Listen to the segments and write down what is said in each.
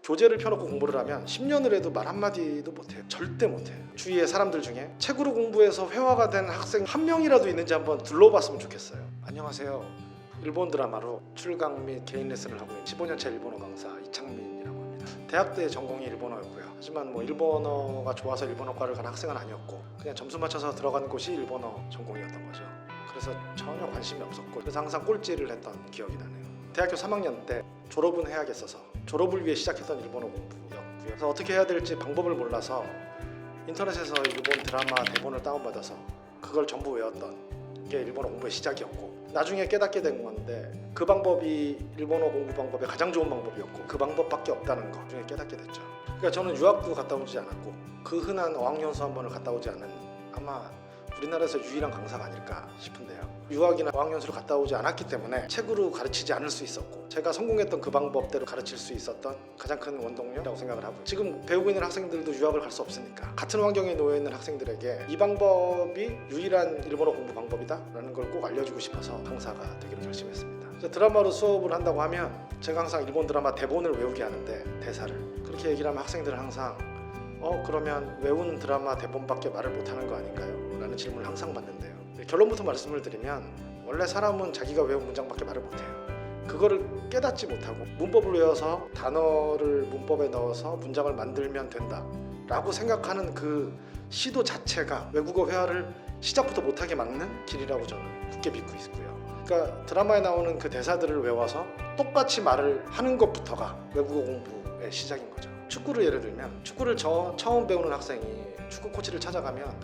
교재를 펴놓고 공부를 하면 10년을 해도 말 한마디도 못해요. 절대 못해요. 주위의 사람들 중에 책으로 공부해서 회화가 된 학생 한 명이라도 있는지 한번 둘러봤으면 좋겠어요. 안녕하세요. 일본 드라마로 출강 및 개인 레슨을 하고 있는 15년차 일본어 강사 이창민이라고 합니다. 대학 때 전공이 일본어였고요. 하지만 일본어가 좋아서 일본어과를 간 학생은 아니었고 그냥 점수 맞춰서 들어간 곳이 일본어 전공이었던 거죠. 그래서 전혀 관심이 없었고 그래서 항상 꼴찌를 했던 기억이 나네요. 대학교 3학년 때 졸업은 해야겠어서 졸업을 위해 시작했던 일본어 공부였고요. 그래서 어떻게 해야 될지 방법을 몰라서 인터넷에서 일본 드라마 대본을 다운받아서 그걸 전부 외웠던 게 일본어 공부의 시작이었고 나중에 깨닫게 된 건데 그 방법이 일본어 공부 방법의 가장 좋은 방법이었고 그 방법밖에 없다는 거 나중에 깨닫게 됐죠. 그러니까 저는 유학도 갔다 오지 않았고 그 흔한 어학연수 한 번을 갔다 오지 않은 아마 우리나라에서 유일한 강사가 아닐까 싶은데요. 유학이나 어학연수를 갔다 오지 않았기 때문에 책으로 가르치지 않을 수 있었고 제가 성공했던 그 방법대로 가르칠 수 있었던 가장 큰 원동력이라고 생각을 하고 지금 배우고 있는 학생들도 유학을 갈 수 없으니까 같은 환경에 놓여 있는 학생들에게 이 방법이 유일한 일본어 공부 방법이다라는 걸 꼭 알려주고 싶어서 강사가 되기로 결심했습니다. 그래서 드라마로 수업을 한다고 하면 제가 항상 일본 드라마 대본을 외우게 하는데 대사를 그렇게 얘기를 하면 학생들은 항상 그러면 외운 드라마 대본밖에 말을 못하는 거 아닌가요? 라는 질문을 항상 받는데요. 결론부터 말씀을 드리면 원래 사람은 자기가 외운 문장밖에 말을 못해요. 그거를 깨닫지 못하고 문법을 외워서 단어를 문법에 넣어서 문장을 만들면 된다 라고 생각하는 그 시도 자체가 외국어 회화를 시작부터 못하게 막는 길이라고 저는 굳게 믿고 있고요. 그러니까 드라마에 나오는 그 대사들을 외워서 똑같이 말을 하는 것부터가 외국어 공부의 시작인 거죠. 축구를 예를 들면 축구를 처음 배우는 학생이 축구 코치를 찾아가면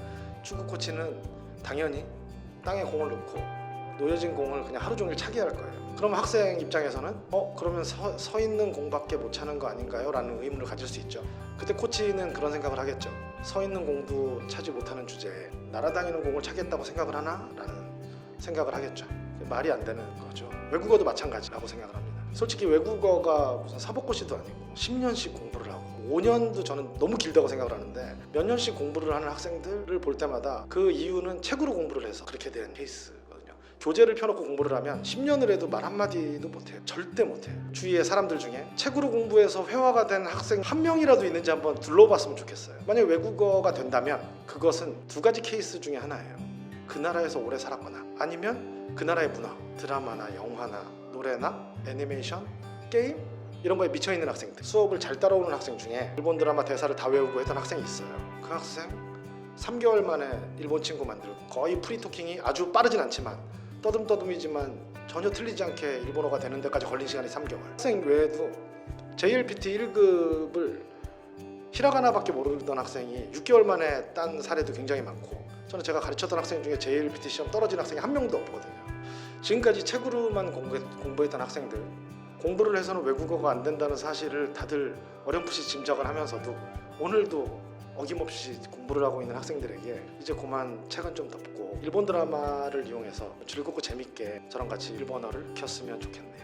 축구 코치는 당연히 땅에 공을 놓고 놓여진 공을 그냥 하루 종일 차게 할 거예요. 그럼 학생 입장에서는 그러면 서 있는 공밖에 못 차는 거 아닌가요? 라는 의문을 가질 수 있죠. 그때 코치는 그런 생각을 하겠죠. 서 있는 공도 차지 못하는 주제에 날아다니는 공을 차겠다고 생각을 하나? 라는 생각을 하겠죠. 말이 안 되는 거죠. 외국어도 마찬가지라고 생각을 합니다. 솔직히 외국어가 무슨 사법고시도 아니고 10년씩 공부를 하고 5년도 저는 너무 길다고 생각을 하는데 몇 년씩 공부를 하는 학생들을 볼 때마다 그 이유는 책으로 공부를 해서 그렇게 된 케이스거든요. 교재를 펴놓고 공부를 하면 10년을 해도 말 한마디도 못해요. 절대 못해요. 주위의 사람들 중에 책으로 공부해서 회화가 된 학생 한 명이라도 있는지 한번 둘러봤으면 좋겠어요. 만약 외국어가 된다면 그것은 두 가지 케이스 중에 하나예요. 그 나라에서 오래 살았거나 아니면 그 나라의 문화, 드라마나 영화나 노래나 애니메이션, 게임 이런 거에 미쳐있는 학생들, 수업을 잘 따라오는 학생 중에 일본 드라마 대사를 다 외우고 했던 학생이 있어요. 그 학생 3개월 만에 일본 친구 만들고 거의 프리토킹이 아주 빠르진 않지만 떠듬떠듬이지만 전혀 틀리지 않게 일본어가 되는 데까지 걸린 시간이 3개월. 학생 외에도 JLPT 1급을 히라가나밖에 모르던 학생이 6개월 만에 딴 사례도 굉장히 많고 저는 제가 가르쳤던 학생 중에 JLPT 시험 떨어진 학생이 한 명도 없거든요. 지금까지 책으로만 공부했던 학생들 공부를 해서는 외국어가 안 된다는 사실을 다들 어렴풋이 짐작을 하면서도 오늘도 어김없이 공부를 하고 있는 학생들에게 이제 그만 책은 좀 덮고 일본 드라마를 이용해서 즐겁고 재밌게 저랑 같이 일본어를 켰으면 좋겠네요.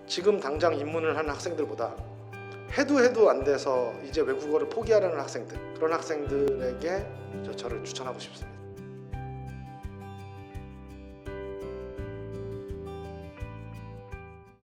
지금 당장 입문을 하는 학생들보다 해도 안 돼서 이제 외국어를 포기하려는 학생들 그런 학생들에게 저를 추천하고 싶습니다.